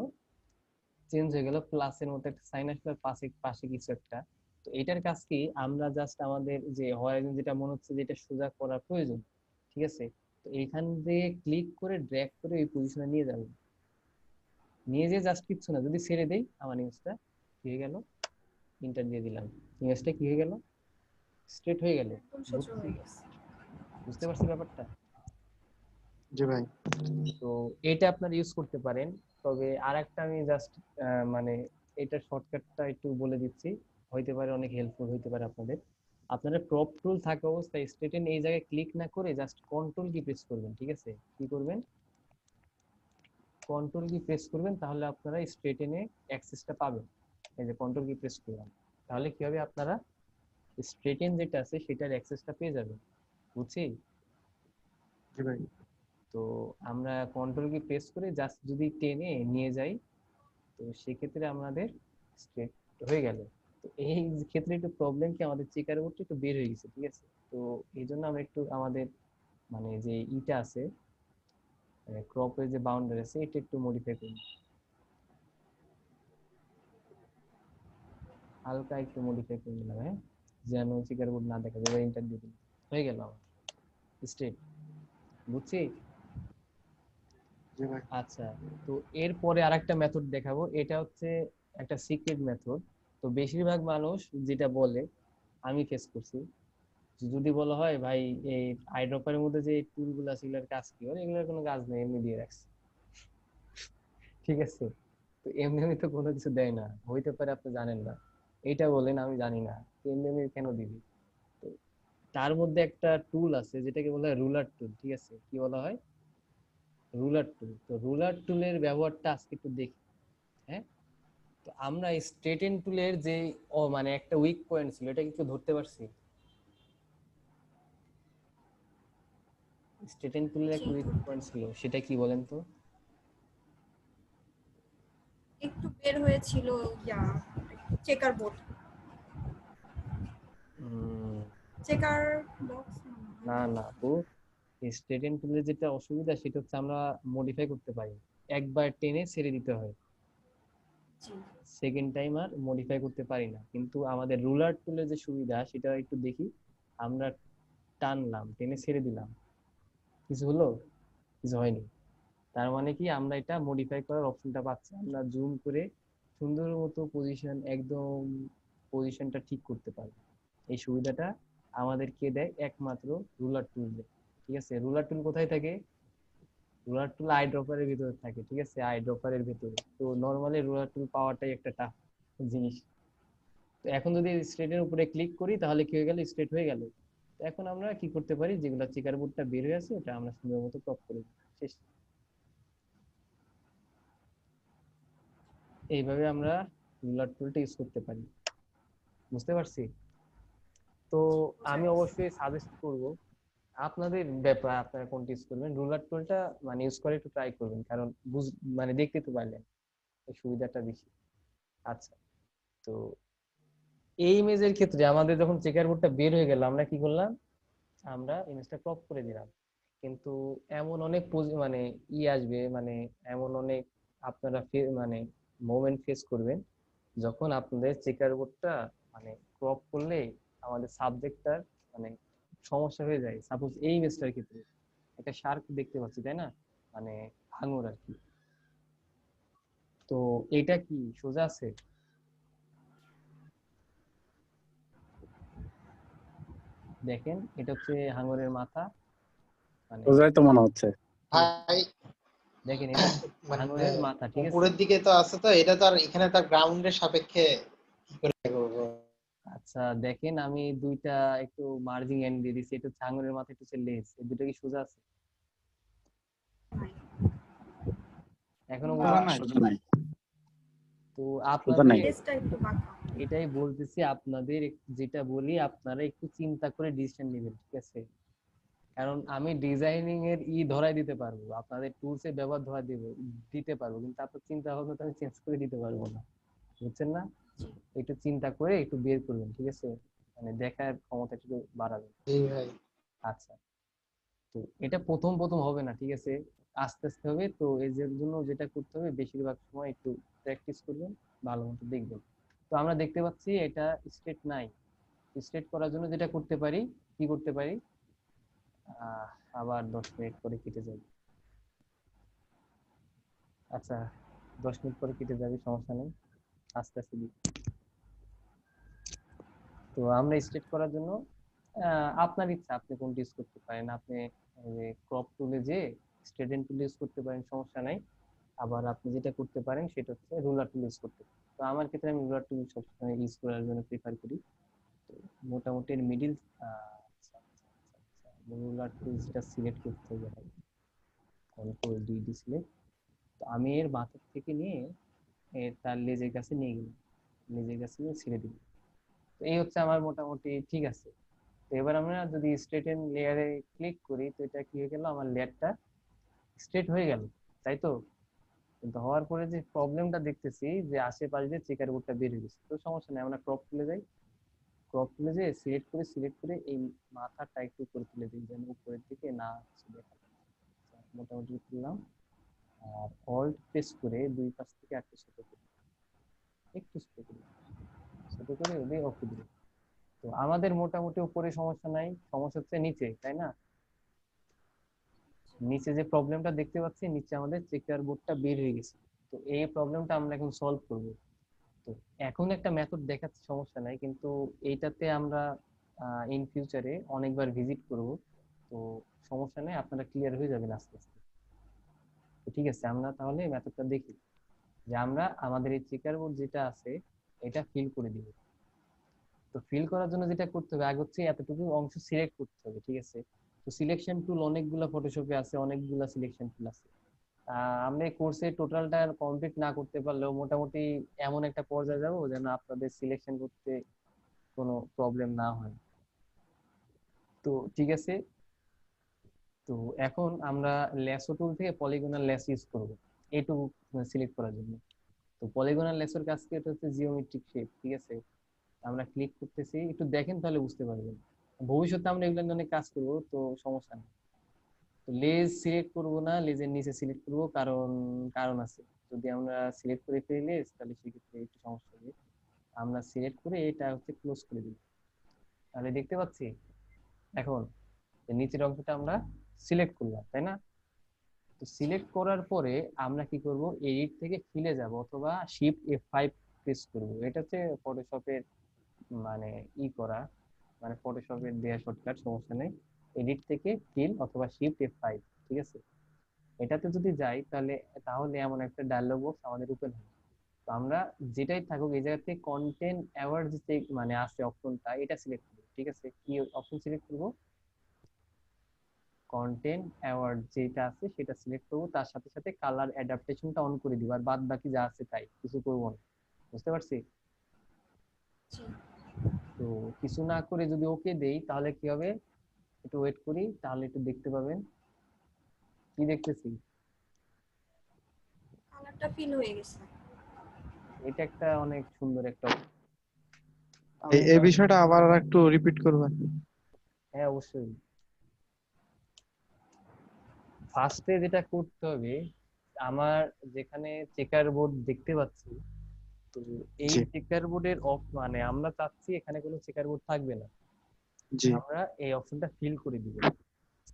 চেঞ্জ হয়ে গেল, প্লাসের মতো একটা সাইন আসলে পাশে পাশে কিছু একটা। তো এটার কাজ কি, আমরা জাস্ট আমাদের যে হরাইজন যেটা মনে হচ্ছে যেটা সোজা করার প্রয়োজন, ঠিক আছে, তো এইখান দিয়ে ক্লিক করে ড্র্যাগ করে এই পজিশনে নিয়ে যাবো। নিয়ে যেয়ে জাস্ট কিচ্ছু না, যদি ছেড়ে দেই আমার ইমেজটা কি হয়ে গেল, ইন্টার দিয়ে দিলাম, ইমেজটা কি হয়ে গেল, স্ট্রেট হয়ে গেল। একদম সোজা বুঝছি, হয়ে গেছে। বুঝতে পারছি ব্যাপারটা? জি ভাই। তো এটা আপনারা ইউজ করতে পারেন। তবে আরেকটা আমি জাস্ট মানে এটার শর্টকাটটা একটু বলে দিচ্ছি, হইতে পারে অনেক হেল্পফুল হইতে পারে আপনাদের। আপনারা ক্রপ টুল থাকা অবস্থায় স্ট্রেটেন এই জায়গায় ক্লিক না করে জাস্ট কন্ট্রোল কি প্রেস করবেন, ঠিক আছে? কি করবেন, কন্ট্রোল কি প্রেস করবেন, তাহলে আপনারা স্ট্রেটেনে অ্যাক্সেসটা পাবেন। এই যে কন্ট্রোল কি প্রেস করলাম, তাহলে কি হবে, আপনারা স্ট্রেটেন যেটা আছে সেটার অ্যাক্সেসটা পেয়ে যাবেন। বুঝছি? জি ভাই। তো আমরা কন্ট্রোল কি প্রেস করে জাস্ট যদি টেনে নিয়ে যাই, তো সেক্ষেত্রে আমাদের স্ট্রেট হয়ে গেল। তো এই ক্ষেত্রে একটু প্রবলেম কি, আমাদের চেকার বোর্ডটা একটু বের হয়ে গেছে, ঠিক আছে? তো এই জন্য আমরা একটু আমাদের মানে যে ইটা আছে, ক্রপের যে বাউন্ডারি আছে, এটা একটু মডিফাই করি, হালকা একটু মডিফাই করে নিলাম, হ্যাঁ, যেন চেকার বোর্ড না দেখা যাবে। ইন্টার দিয়ে দিলাম, হয়ে গেল আমার স্ট্রেট। বুঝছি? জি ভাই। আচ্ছা, তো এরপরে আরেকটা মেথড দেখাবো, এটা হচ্ছে একটা সিক্রেট মেথড। তো বেশিরভাগ মানুষ যেটা বলে, আমি ফেস করছি, যদি বলা হয় ভাই এই আইড্রপারের মধ্যে যে টুল গুলো আছে এগুলোর কাজ কি, বলে এগুলোর কোনো কাজ নেই, এমনি দিয়ে রাখছে। ঠিক আছে, তো এমনি এমনি তো কোনো কিছু দেয় না, হইতে পারে আপনি জানেন না, এইটা বলেন আমি জানি না, তো এমনি এমনি কেন দিবি? তো তার মধ্যে একটা টুল আছে যেটাকে বলা হয় রুলার টুল। ঠিক আছে, কি বলা হয়? রুলার টুল। তো রুলার টুলের ব্যবহারটা আজকে একটু দেখি। হ্যাঁ, তো আমরা স্ট্রেটেন টুলের যে মানে একটা উইক পয়েন্ট ছিল, এটা কি কেউ ধরতে পারছি? স্ট্রেটেন টুলের জি, একটা উইক পয়েন্ট ছিল, সেটা কি বলেন তো? একটু বের হয়েছিল ইয়া চেকার বোর্ড, উম, চেকার বক্স। না না তো, স্ট্রেটেন টুলের যেটা অসুবিধা সেটা হচ্ছে আমরা মডিফাই করতে পারি, একবার টেনে ছেড়ে দিতে হয়, জি, সেকেন্ড টাইম আর মডিফাই করতে পারি না। কিন্তু আমাদের রুলার টুলের যে সুবিধা সেটা একটু দেখি। আমরা টানলাম, টেনে ছেড়ে দিলাম, কিছু হলো? কিছু হয়নি। তার মানে কি আমরা এটা মডিফাই করার অপশনটা পাচ্ছি, আমরা জুম করে সুন্দর মতো পজিশন, একদম পজিশনটা ঠিক করতে পারি। এই সুবিধাটা আমাদেরকে দেয় একমাত্র রুলার টুল দেয়। ঠিক আছে, রুলার টুল কোথায় থাকে? রুলার টুল আই ড্রপারের ভিতরে থাকে। ঠিক আছে, আই ড্রপারের ভিতরে। তো নর্মালি রুলার টুল পাওয়াটাই একটা টাফ জিনিস। তো এখন যদি স্ট্রেটের উপরে ক্লিক করি তাহলে কি হয়ে গেল? স্ট্রেট হয়ে গেল। তো এখন আমরা কি করতে পারি, যেগুলো চেকার বোর্ডটা বের হয়ে আছে ওটা আমরা সুন্দর মতো ক্রপ করে দিই। শেষ। এইভাবে আমরা রুলার টুলটা ইউজ করতে পারি। বুঝতে পারছি? তো বোঝা আমি গেছে। অবশ্যই সাজেস্ট করব, আপনাদের ব্যাপার আপনারা কোনটা ইউজ করবেন, রুলার টুলটা মানে ইউজ করে একটু ট্রাই করবেন, কারণ মানে দেখতে তো পারলেন এই সুবিধাটা বেশি। আচ্ছা, তো এই ইমেজের ক্ষেত্রে আমাদের যখন চেকার বোর্ডটা বের হয়ে গেল, আমরা কি করলাম? আমরা ইমেজটা ক্রপ করে দিলাম। কিন্তু এমন অনেক মানে আসবে, মানে এমন অনেক আপনারা মানে মোমেন্ট ফেস করবেন যখন আপনাদের চেকার বোর্ডটা মানে ক্রপ করলে আমাদের সাবজেক্টটার মানে সমস্যা হয়ে যায়। সাপোজ এই ইমেজটার ক্ষেত্রে একটা শার্ক দেখতে পাচ্ছি, তাই না? মানে হাঙর আর কি। তো এটা কি সোজা আছে? দেখেন, এটা হচ্ছে হাঙরের মাথা, মানে বোঝাই তো মনে হচ্ছে। ঠিক ভাই দেখেন, এটা হচ্ছে মানে হাঙরের মাথা। ঠিক আছে, উপরের দিকে তো আছে, তো এটা তো আর এখানে তার গ্রাউন্ডের সাপেক্ষে কি করে করবো? আচ্ছা দেখেন, আমি দুইটা একটু মার্জিং এন্ড দিয়ে দিচ্ছি, এটা হচ্ছে আঙুলের মাথা, এটা হচ্ছে লেজ, এই দুটো কি সোজা আছে? এখনো না, সোজা বোঝা? নাই। সোজা নাই। তো সোজা নাই। আপনাদের লেজটা একটু বাঁকা। এটাই বলতেছি, আপনাদের যেটা বলি আপনারা একটু চিন্তা করে ডিসিশন নেবেন। ঠিক আছে, কারণ আমি ডিজাইনিং এর ধরাই দিতে পারবো, আপনাদের টুলস এর ব্যবহার ধরা দিতে পারবো, কিন্তু আপনার চিন্তা ভাবনা তো আমি চেঞ্জ করে দিতে পারবো না। বুঝছেন না? জি, একটু চিন্তা করে একটু বের করবেন। ঠিক আছে, মানে দেখার ক্ষমতা একটু বাড়াবেন। জি ভাই। আচ্ছা, তো এটা প্রথম প্রথম হবে না, ঠিক আছে, আস্তে আস্তে হবে। তো এর জন্য যেটা করতে হবে, বেশিরভাগ সময় একটু প্র্যাকটিস করবেন, ভালো মতো দেখবেন। তো আমরা দেখতে পাচ্ছি এটা স্ট্রেট নাই। স্ট্রেট করার জন্য যেটা করতে পারি, কি করতে পারি, আহ আবার 10 মিনিট পরে কেটে যাবে। আচ্ছা, 10 মিনিট পরে কেটে যাবে, সমস্যা নেই, আস্তে আস্তে দিই। তো আমরা স্ট্রেট করার জন্য আপনার ইচ্ছা, আপনি কোনটা ইউজ করতে পারেন। আপনি ক্রপ টুলে যে স্ট্রেটেন টুল ইউজ করতে পারেন, সমস্যা নাই। আবার আপনি যেটা করতে পারেন সেটা হচ্ছে রুলার টুল ইউজ করতে পারেন। তো আমার ক্ষেত্রে আমি রুলার টুল সবসময় ইউজ করার জন্য প্রিফার করি। তো মোটামুটি মিডিল রুলার টুল যেটা সিলেক্ট করতে হবে, কন্ট্রোল ডি ডি সিলেক্ট। তো আমি এর মাথার থেকে নিয়ে তার লেজের কাছে নিয়ে গেলাম, লেজের কাছে নিয়ে ছেড়ে দিলাম। তো এই হচ্ছে আমার মোটামুটি ঠিক আছে। তো এবার আমরা যদি স্ট্রেটেন লেয়ারে ক্লিক করি, তো এটা কি হয়ে গেল, আমার লেয়ারটা স্ট্রেট হয়ে গেল, তাই তো? কিন্তু হওয়ার পরে যে প্রবলেমটা দেখতেছি, যে আশেপাশে যে চেকার বোর্ডটা বের হয়ে গেছে। তো সমস্যা নেই, আমরা ক্রপ তুলে যাই, ক্রপ তুলে যে সিলেক্ট করে এই মাথাটা একটু উপরে তুলে দিই, যেন উপরের দিকে না কিছু দেখা যায়। মোটামুটি তুললাম, আর অল্ট প্রেস করে দুই পাশ থেকে একটু ছোট করে, একটু ছোট করে, ছোট করে ওদের ওকে দিই। তো আমাদের মোটামুটি উপরে সমস্যা নাই, সমস্যা হচ্ছে নিচে, তাই না? নিচে যে প্রবলেমটা দেখতে পাচ্ছি, নিচে আমাদের চেকার বোর্ডটা বের হয়ে গেছে। তো এই প্রবলেমটা আমরা এখন সলভ করব। তো এখন একটা মেথড দেখাচ্ছি, সমস্যা নাই, কিন্তু এইটাতে আমরা ইন ফিউচারে অনেকবার ভিজিট করব। তো সমস্যা নেই, আপনারা ক্লিয়ার হয়ে যাবেন আস্তে আস্তে। তো ঠিক আছে, আমরা তাহলে মেথডটা দেখি যে আমরা আমাদের এই চেকার বোর্ড যেটা আছে এটা ফিল করে দিব। তো ফিল করার জন্য যেটা করতে হবে, আগে হচ্ছে এতটুকু অংশ সিলেক্ট করতে হবে, ঠিক আছে। তো সিলেকশন টুল অনেকগুলো ফটোশপে আছে, অনেকগুলো সিলেকশন টুল আছে। আমরা এই কোর্সে টোটালটা কমপ্লিট না করতে পারলেও মোটামুটি এমন একটা পর্যায়ে যাবো যেন আপনাদের সিলেকশন করতে কোনো প্রবলেম না হয়। তো ঠিক আছে, তো এখন আমরা ল্যাসো টুল থেকে পলিগনাল ল্যাস ইউজ করব এইটুকু সিলেক্ট করার জন্য। তো পলিগনাল ল্যাসোর কাছে এটা হচ্ছে জিওমেট্রিক শেপ, ঠিক আছে। আমরা ক্লিক করতেছি, একটু দেখেন তাহলে বুঝতে পারবেন। ভবিষ্যতে আমরা এগুলো নিয়ে অনেক কাজ করব, তো সমস্যা নেই। তো লেজ সিলেক্ট করব না, লেজের নিচে সিলেক্ট করব, কারণ কারণ আছে। যদি আমরা সিলেক্ট করে ফেলি লেজ, তাহলে সেক্ষেত্রে একটু সমস্যা হবে। আমরা সিলেক্ট করে এটা হচ্ছে ক্লোজ করে দিই। তাহলে দেখতে পাচ্ছি এখন যে নিচের অংশটা আমরা সিলেক্ট করলাম, তাই না? তো সিলেক্ট করার পরে আমরা কি করব, এডিট থেকে ফিলে যাব অথবা শিফট F5 প্রেস করব। এটা হচ্ছে ফটোশপের মানে করা, মানে ফটোশপের দেয়া শর্টকাট, সমস্যা নেই। এডিট থেকে ফিল অথবা শিফট F5, ঠিক আছে। এটাতে যদি যাই তাহলে তাহলে এমন একটা ডায়লগ বক্স আমাদের ওপেন হবে। তো আমরা যেটাই থাকুক এই জায়গাতে কন্টেন্ট অ্যাওয়ার্ড যে মানে আছে অপশনটা, এটা সিলেক্ট করব, ঠিক আছে। কি অপশন সিলেক্ট করব? কন্টেন্ট অ্যাওয়ার্ড যেটা আছে সেটা সিলেক্ট করব, তার সাথে সাথে কালার অ্যাডাপ্টেশনটা অন করে দিব, আর বাদ বাকি যা আছে তাই, কিছু করব না। বুঝতে পারছি? জি। তো কিছু না করে যদি ওকে দেই তাহলে কি হবে, একটু ওয়েট করি, তাহলে একটু দেখতে পাবেন। কি দেখতেছি? কালারটা ফিল হয়ে গেছে। এটা একটা অনেক সুন্দর একটা এই আমরা, বিষয়টা আবার একটু রিপিট করবেন? হ্যাঁ অবশ্যই। ফার্স্টে যেটা করতে হবে, আমার যেখানে চেকার বোর্ড দেখতে পাচ্ছি, তো এই জি চেকার বোর্ডের অফ মানে আমরা চাচ্ছি এখানে কোনো চেকার বোর্ড থাকবে না। জি। আমরা এই অপশনটা ফিল করে দিব।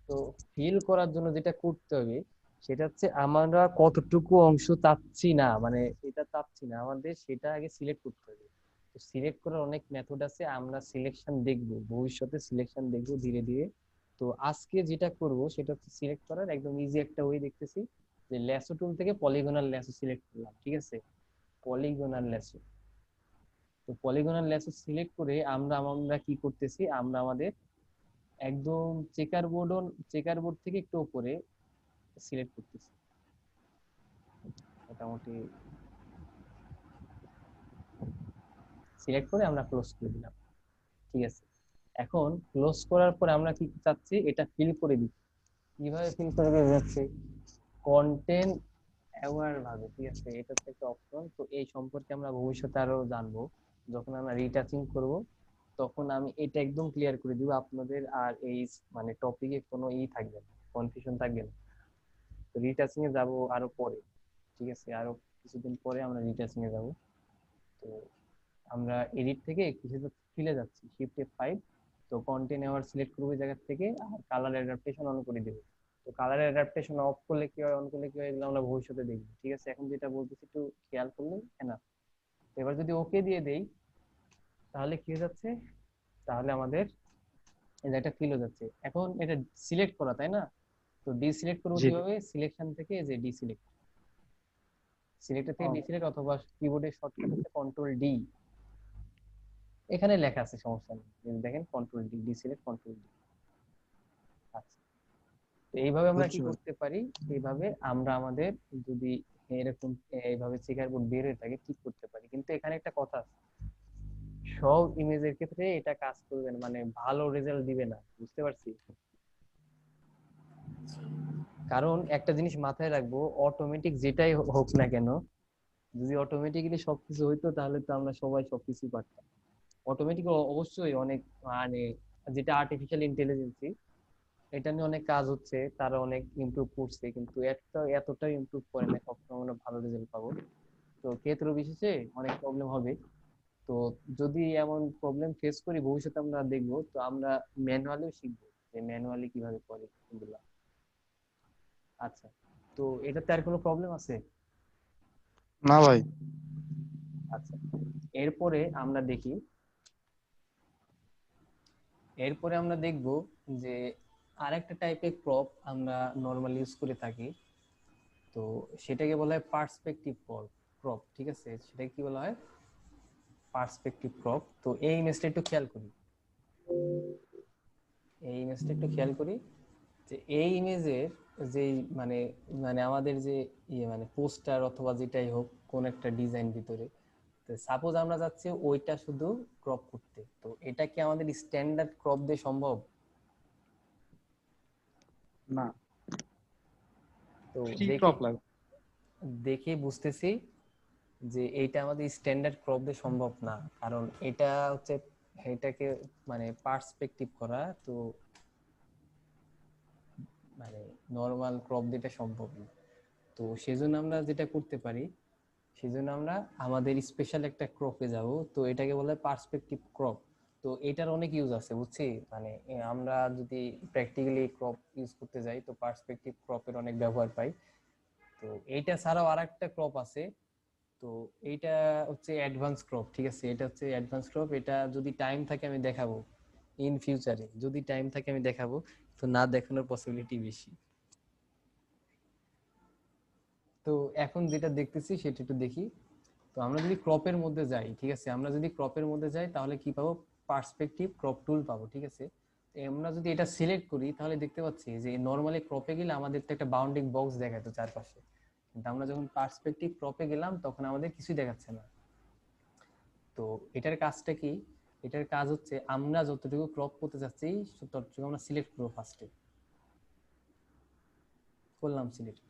তো ফিল করার জন্য যেটা করতে হবে সেটা হচ্ছে আমরা কতটুকু অংশ চাচ্ছি না, মানে এটা চাচ্ছি না আমাদের, সেটা আগে সিলেক্ট করতে হবে। তো সিলেক্ট করার অনেক মেথড আছে, আমরা সিলেকশন দেখব, ভবিষ্যতে সিলেকশন দেখব ধীরে ধীরে। তো আজকে যেটা করব সেটা হচ্ছে সিলেক্ট করার একদম ইজি একটা ওয়ে দেখতেছি, যে ল্যাসো টুল থেকে পলিগনাল ল্যাসো সিলেক্ট করলাম, ঠিক আছে। পলিগনাল ল্যাসো, তো পলিগনাল ল্যাসো সিলেক্ট করে আমরা আমরা কি করতেছি, আমরা আমাদের একদম চেকার বোর্ড থেকে একটু উপরে সিলেক্ট করতেছি, মোটামুটি সিলেক্ট করে আমরা ক্লোজ করে দিলাম, ঠিক আছে। এখন ক্লোজ করার পরে আমরা কি চাচ্ছি, এটা ফিল করে দিই। কিভাবে ফিল করে দেওয়া যাচ্ছে? কন্টেন্ট অ্যাওয়ার ভাবে, ঠিক আছে, এটা হচ্ছে একটা অপশন। তো এই সম্পর্কে আমরা ভবিষ্যতে আরো জানবো, যখন আমরা রিটাচিং করব তখন আমি এটা একদম ক্লিয়ার করে দিব আপনাদের, আর এই মানে টপিকে কোনো থাকবে না, কনফিউশন থাকবে না। তো রিটাচিং এ যাব আরো পরে, ঠিক আছে, আরো কিছুদিন পরে আমরা রিটাচিং এ যাব। তো আমরা এডিট থেকে কিছু ফিলে যাচ্ছি, শিফট F5। তো কন্টেন্ট আবার সিলেক্ট করবো এই জায়গা থেকে, আর কালার অ্যাডাপ্টেশন অন করে দেবো। তো কালার অ্যাডাপ্টেশন অফ করলে কি হয়, অন করলে কি হয়, এগুলো আমরা ভবিষ্যতে দেখবো, ঠিক আছে। এখন যেটা বলতেছি একটু খেয়াল করলে না। এবার যদি ওকে দিয়ে দেই তাহলে কি হয়ে যাচ্ছে, তাহলে আমাদের এই জায়গাটা ফিল হয়ে যাচ্ছে। এখন এটা সিলেক্ট করা, তাই না? তো ডিসিলেক্ট করবো জি কিভাবে, সিলেকশন থেকে যে ডিসিলেক্ট, সিলেক্টর থেকে ডিসিলেক্ট, অথবা কিবোর্ডের শর্টকাট হচ্ছে কন্ট্রোল ডি, এখানে লেখা আছে, সমস্যা নেই, দেখেন control D, deselect control D. আচ্ছা, তো এইভাবে আমরা কি বুঝছি ভাই। করতে পারি, এইভাবে আমরা আমাদের যদি এরকম এইভাবে চেকার বোর্ড বের হয়ে থাকে ঠিক করতে পারি। কিন্তু এখানে একটা কথা আছে, সব ইমেজের ক্ষেত্রে এটা কাজ করবে না, মানে ভালো রেজাল্ট দিবে না, বুঝতে পারছি। জি। কারণ একটা জিনিস মাথায় রাখবো, অটোমেটিক যেটাই হোক না কেন, যদি অটোমেটিক্যালি সবকিছু হইতো তাহলে তো আমরা সবাই সবকিছু পারতাম। অটোমেটিক অবশ্যই অনেক মানে, যেটা আর্টিফিশিয়াল ইন্টেলিজেন্সি, এটা নিয়ে অনেক কাজ হচ্ছে, তারা অনেক ইমপ্রুভ করছে, কিন্তু এতটাই ইমপ্রুভ করে না সবসময় আমরা ভালো রেজাল্ট পাবো। তো ক্ষেত্র বিশেষে অনেক প্রবলেম হবে। তো যদি এমন প্রবলেম ফেস করি ভবিষ্যতে আমরা দেখবো, তো আমরা ম্যানুয়ালিও শিখবো যে ম্যানুয়ালি কিভাবে করে এগুলা। আচ্ছা, তো এটাতে আর কোনো প্রবলেম আছে? না ভাই। আচ্ছা, এরপরে আমরা দেখি, এরপরে আমরা দেখব যে আরেকটা টাইপের ক্রপ আমরা নরমালি ইউজ করে থাকি। তো সেটাকে বলা হয় পার্সপেক্টিভ ক্রপ। ঠিক আছে, সেটাকে কি বলা হয়? Perspective crop. তো এই ইমেজটা একটু খেয়াল করি, এই ইমেজটা একটু খেয়াল করি যে এই ইমেজের যে মানে মানে আমাদের যে মানে পোস্টার অথবা যেটাই হোক কোন একটা ডিজাইন ভিতরে, তো সাপোজ আমরা যাচ্ছি ওইটা শুধু ক্রপ করতে, তো এটা কি আমাদের স্ট্যান্ডার্ড ক্রপ দিয়ে সম্ভব? না, তো ফ্রি দেখি, ক্রপ লাগবে। দেখে বুঝতেছি যে এইটা আমাদের স্ট্যান্ডার্ড ক্রপ দিয়ে সম্ভব না, কারণ এটা হচ্ছে এটাকে মানে পার্সপেক্টিভ করা, তো মানে নরমাল ক্রপ দিয়ে এটা সম্ভব না। তো সেজন্য আমরা যেটা করতে পারি, সেজন্য আমরা আমাদের স্পেশাল একটা ক্রপে যাব, তো এটাকে বলে পার্সপেক্টিভ ক্রপ। তো এটার অনেক ইউজ আছে বুঝছি, মানে আমরা যদি প্র্যাকটিক্যালি ক্রপ ইউজ করতে যাই তো পার্সপেক্টিভ ক্রপের অনেক ব্যবহার পাই। তো এইটা ছাড়াও আরেকটা ক্রপ আছে, তো এইটা হচ্ছে অ্যাডভান্স ক্রপ। ঠিক আছে, এটা হচ্ছে অ্যাডভান্স ক্রপ, এটা যদি টাইম থাকে আমি দেখাবো ইন ফিউচারে, যদি টাইম থাকে আমি দেখাবো, তো না দেখানোর পসিবিলিটি বেশি। তো এখন যেটা দেখতেছি সেটা একটু দেখি। তো আমরা যদি ক্রপের মধ্যে যাই, ঠিক আছে, আমরা যদি ক্রপের মধ্যে যাই তাহলে কি পাবো? পার্সপেক্টিভ ক্রপ টুল পাবো। ঠিক আছে, তো আমরা যদি এটা সিলেক্ট করি তাহলে দেখতে পাচ্ছি যে নরমালি ক্রপে গেলে আমাদের তো একটা বাউন্ডিং বক্স দেখাতো চারপাশে, কিন্তু আমরা যখন পার্সপেক্টিভ ক্রপে গেলাম তখন আমাদের কিছুই দেখাচ্ছে না। তো এটার কাজটা কি? এটার কাজ হচ্ছে আমরা যতটুকু ক্রপ করতে চাচ্ছি ততটুকু আমরা সিলেক্ট করবো, ফার্স্টে করলাম সিলেক্ট।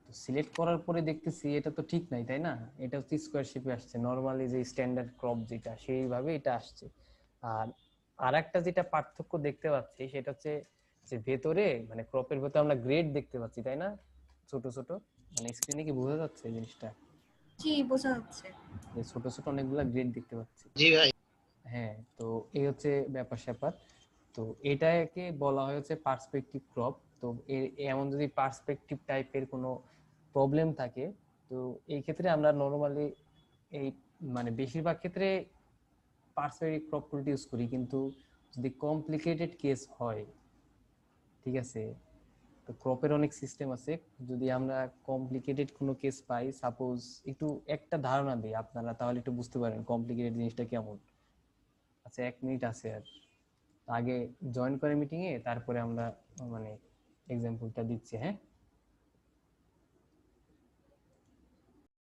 তো সিলেক্ট করার পরে দেখতেছি এটা তো ঠিক নাই, তাই না? এটা হচ্ছে স্কোয়ার শেপে আসছে, নরমালি যে স্ট্যান্ডার্ড ক্রপ যেটা সেইভাবে এটা আসছে। আর আরেকটা যেটা পার্থক্য দেখতে পাচ্ছি সেটা হচ্ছে যে ভেতরে মানে ক্রপের ভেতরে আমরা গ্রেড দেখতে পাচ্ছি, তাই না? ছোট ছোট, মানে স্ক্রিনে কি বোঝা যাচ্ছে এই জিনিসটা? জি, বোঝা যাচ্ছে। যে ছোট ছোট অনেকগুলা গ্রেড দেখতে পাচ্ছি। জি ভাই। হ্যাঁ, তো এই হচ্ছে ব্যাপার স্যাপার। তো এটাকে বলা হয় হচ্ছে পার্সপেক্টিভ ক্রপ। তো এমন যদি পার্সপেক্টিভ টাইপের কোনো প্রবলেম থাকে, তো এই ক্ষেত্রে আমরা নরমালি এই মানে বেশিরভাগ ক্ষেত্রে পার্সপেক্টিভ ক্রপ টুলটি ইউজ করি, কিন্তু যদি কমপ্লিকেটেড কেস হয়, ঠিক আছে, তো ক্রপের অনেক সিস্টেম আছে, যদি আমরা কমপ্লিকেটেড কোনো কেস পাই, সাপোজ একটু একটা ধারণা দিই আপনারা তাহলে একটু বুঝতে পারেন কমপ্লিকেটেড জিনিসটা কেমন। আচ্ছা, 1 মিনিট আছে আর, আগে জয়েন করে মিটিং এ, তারপরে আমরা মানে এক্সাম্পলটা দিচ্ছি। হ্যাঁ,